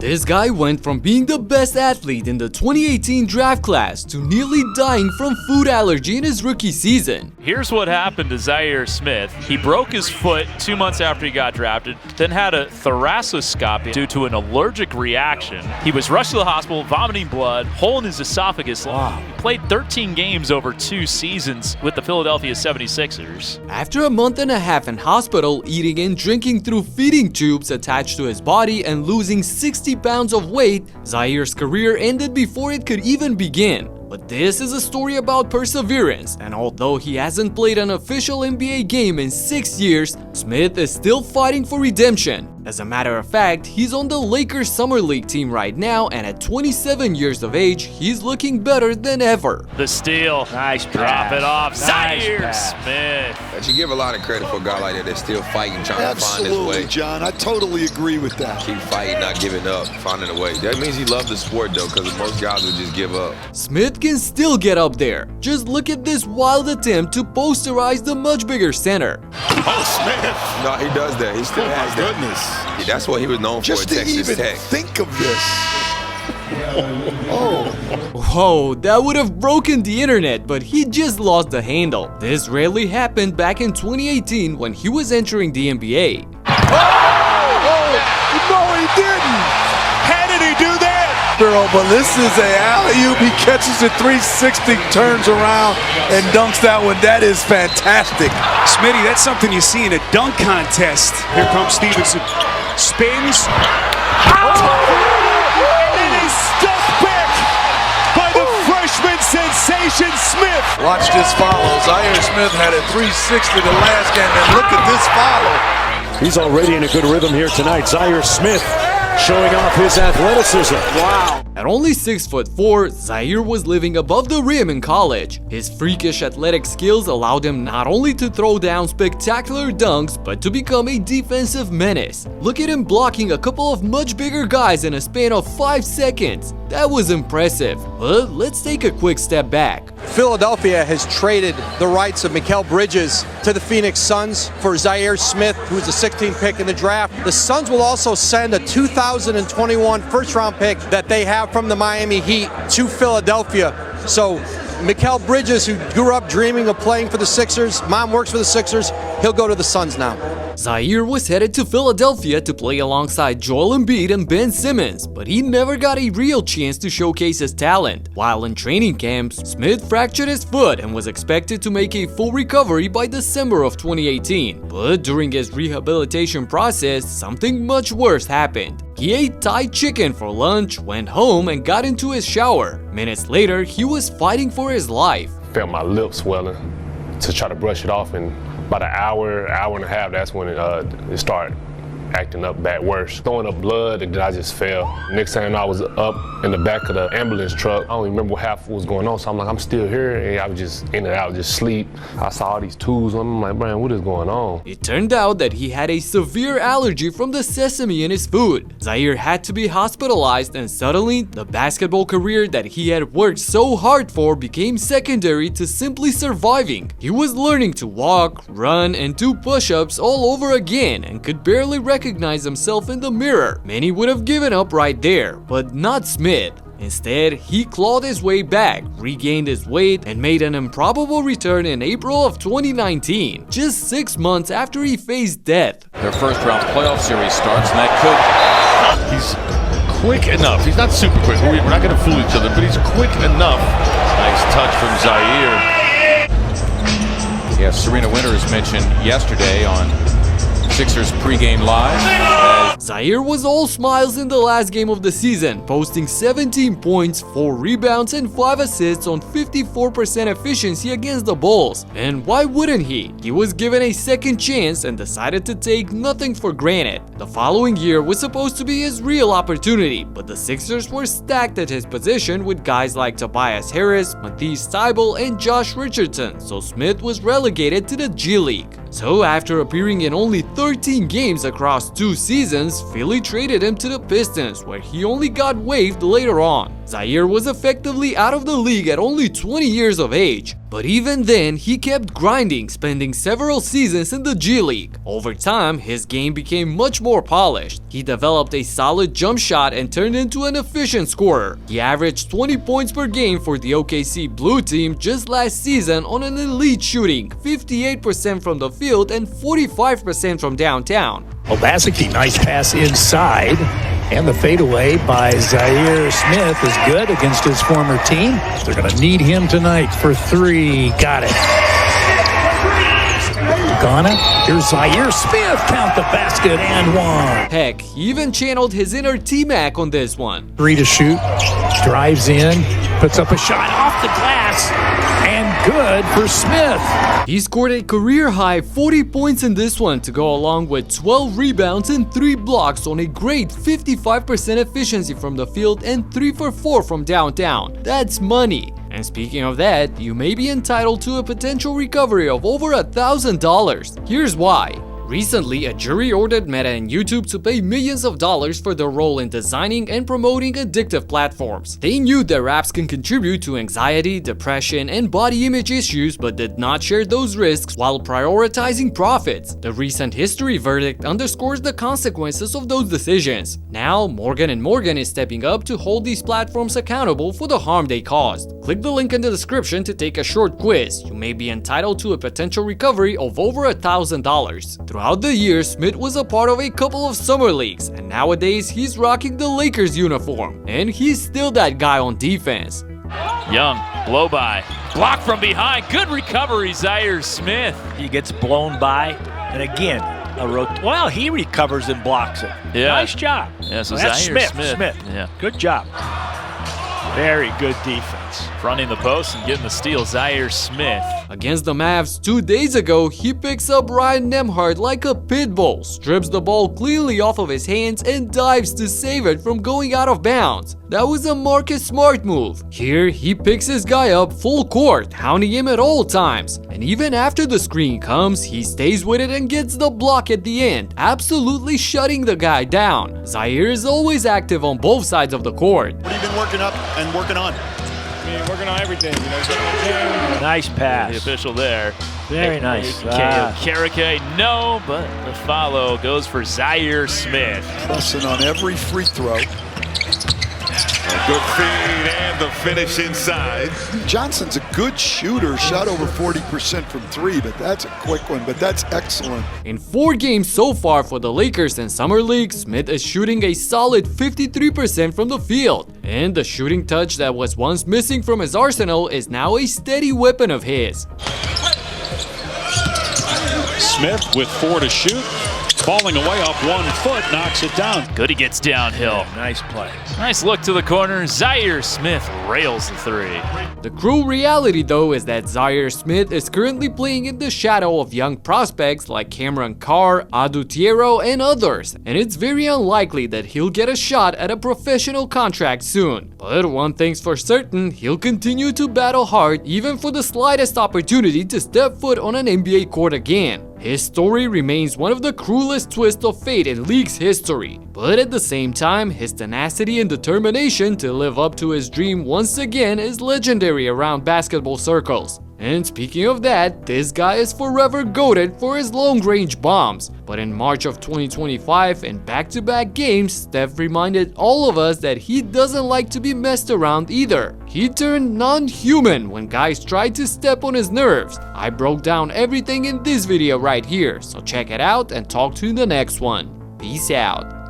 This guy went from being the best athlete in the 2018 draft class to nearly dying from food allergy in his rookie season. Here's what happened to Zhaire Smith. He broke his foot 2 months after he got drafted, then had a thoracoscopy due to an allergic reaction. He was rushed to the hospital, vomiting blood, hole in his esophagus. Wow. He played 13 games over 2 seasons with the Philadelphia 76ers. After a month and a half in hospital, eating and drinking through feeding tubes attached to his body and losing 60 pounds of weight, Zhaire's career ended before it could even begin. But this is a story about perseverance, and although he hasn't played an official NBA game in 6 years, Smith is still fighting for redemption. As a matter of fact, he's on the Lakers Summer League team right now, and at 27 years of age, he's looking better than ever. The steal. Nice Drop pass. it off. Nice Zhaire pass. Smith. I should give a lot of credit for a guy like that that's still fighting, trying to find his Absolutely, way. John. I totally agree with that. Keep fighting, not giving up, finding a way. That means he loves the sport, though, because most guys would just give up. Smith can still get up there. Just look at this wild attempt to posterize the much bigger center. Oh, Smith. No, he does that. He still has that. Goodness. Yeah, that's what he was known for Just at to Texas even Tech. think of this. Oh. Whoa, that would have broken the internet, but he just lost the handle. This rarely happened back in 2018 when he was entering the NBA. No, he didn't. How did he do that? Girl, but this is a alley-oop. He catches it 360, turns around, and dunks that one. That is fantastic. Smitty, that's something you see in a dunk contest. Here comes Stevenson. Spins. And then he's stuck back by the freshman sensation Smith. Watch this follow. Zhaire Smith had a 360 the last game, and look at this follow. He's already in a good rhythm here tonight. Zhaire Smith showing off his athleticism. Wow. At only 6'4", Zhaire was living above the rim in college. His freakish athletic skills allowed him not only to throw down spectacular dunks, but to become a defensive menace. Look at him blocking a couple of much bigger guys in a span of 5 seconds. That was impressive. But let's take a quick step back. Philadelphia has traded the rights of Mikal Bridges to the Phoenix Suns for Zhaire Smith, who was the 16th pick in the draft. The Suns will also send a 2021 first-round pick that they have from the Miami Heat to Philadelphia. So Mikal Bridges, who grew up dreaming of playing for the Sixers, mom works for the Sixers, he'll go to the Suns now. Zhaire was headed to Philadelphia to play alongside Joel Embiid and Ben Simmons, but he never got a real chance to showcase his talent. While in training camps, Smith fractured his foot and was expected to make a full recovery by December of 2018. But during his rehabilitation process, something much worse happened. He ate Thai chicken for lunch, went home, and got into his shower. Minutes later, he was fighting for his life. Felt my lips swelling to try to brush it off, and about an hour and a half, that's when it started acting up back worse. Throwing up blood, and then I just fell. Next thing I know, I was up in the back of the ambulance truck. I don't even remember what half was going on, so I'm like, I'm still here, and I was just in and out, just sleep. I saw all these tools on me. I'm like, man, what is going on? It turned out that he had a severe allergy from the sesame in his food. Zhaire had to be hospitalized, and suddenly, the basketball career that he had worked so hard for became secondary to simply surviving. He was learning to walk, run, and do push-ups all over again, and could barely recognize himself in the mirror. Many would have given up right there, but not Smith. Instead, he clawed his way back, regained his weight, and made an improbable return in April of 2019, just 6 months after he faced death. Their first round playoff series starts, and that could... He's quick enough. He's not super quick. We're not going to fool each other, but he's quick enough. Nice touch from Zhaire. Yeah, Serena Winters mentioned yesterday on Sixers pregame live. Zhaire was all smiles in the last game of the season, posting 17 points, 4 rebounds, and 5 assists on 54% efficiency against the Bulls. And why wouldn't he? He was given a second chance and decided to take nothing for granted. The following year was supposed to be his real opportunity, but the Sixers were stacked at his position with guys like Tobias Harris, Matisse Thybulle, and Josh Richardson, so Smith was relegated to the G League. So after appearing in only 13 games across 2 seasons, Philly traded him to the Pistons, where he only got waived later on. Zhaire was effectively out of the league at only 20 years of age, But even then, he kept grinding, spending several seasons in the G League. Over time, his game became much more polished. He developed a solid jump shot and turned into an efficient scorer. He averaged 20 points per game for the OKC Blue team just last season on an elite shooting, 58% from the field and 45% from downtown. Obaseki, nice pass inside. And the fadeaway by Zhaire Smith is good against his former team. They're going to need him tonight for three. Got it. Ghana. Here's Zhaire Smith. Count the basket and one. Heck, he even channeled his inner T-Mac on this one. 3 to shoot. Drives in. Puts up a shot off the glass. And good for Smith. He scored a career-high 40 points in this one to go along with 12 rebounds and 3 blocks on a great 55% efficiency from the field and 3 for 4 from downtown. That's money. And speaking of that, you may be entitled to a potential recovery of over $1,000. Here's why. Recently, a jury ordered Meta and YouTube to pay millions of dollars for their role in designing and promoting addictive platforms. They knew that apps can contribute to anxiety, depression, and body image issues, but did not share those risks while prioritizing profits. The recent history verdict underscores the consequences of those decisions. Now, Morgan & Morgan is stepping up to hold these platforms accountable for the harm they caused. Click the link in the description to take a short quiz. You may be entitled to a potential recovery of over $1,000. Throughout the years, Smith was a part of a couple of summer leagues, and nowadays he's rocking the Lakers uniform. And he's still that guy on defense. Young, blow by. Block from behind. Good recovery, Zhaire Smith. He gets blown by. And again, well, he recovers and blocks it. Yeah. Nice job. Yeah, so that's Zhaire Smith. Yeah. Good job. Very good defense. Fronting the post and getting the steal, Zhaire Smith. Against the Mavs 2 days ago, he picks up Ryan Nembhard like a pit bull, strips the ball cleanly off of his hands and dives to save it from going out of bounds. That was a Marcus Smart move. Here, he picks his guy up full court, hounding him at all times. And even after the screen comes, he stays with it and gets the block at the end, absolutely shutting the guy down. Zhaire is always active on both sides of the court. What have you been working up and working on? I mean, working on everything, you know. Nice pass. The official there. Very nice. Karake, no, but the follow goes for Zhaire Smith. Pressing on every free throw. A good feed and the finish inside. Johnson's a good shooter, shot over 40% from 3, but that's a quick one, but that's excellent. In 4 games so far for the Lakers in Summer League, Smith is shooting a solid 53% from the field. And the shooting touch that was once missing from his arsenal is now a steady weapon of his. Smith with 4 to shoot. Falling away off 1 foot, knocks it down. Good, he gets downhill. Yeah, nice play. Nice look to the corner. Zhaire Smith rails the 3. The cruel reality though is that Zhaire Smith is currently playing in the shadow of young prospects like Cameron Carr, Adutiero, and others, and it's very unlikely that he'll get a shot at a professional contract soon. But one thing's for certain, he'll continue to battle hard even for the slightest opportunity to step foot on an NBA court again. His story remains one of the cruelest twists of fate in league's history, but at the same time, his tenacity and determination to live up to his dream once again is legendary around basketball circles. And speaking of that, this guy is forever goated for his long-range bombs. But in March of 2025, in back-to-back games, Steph reminded all of us that he doesn't like to be messed around either. He turned non-human when guys tried to step on his nerves. I broke down everything in this video right here, so check it out and talk to you in the next one. Peace out.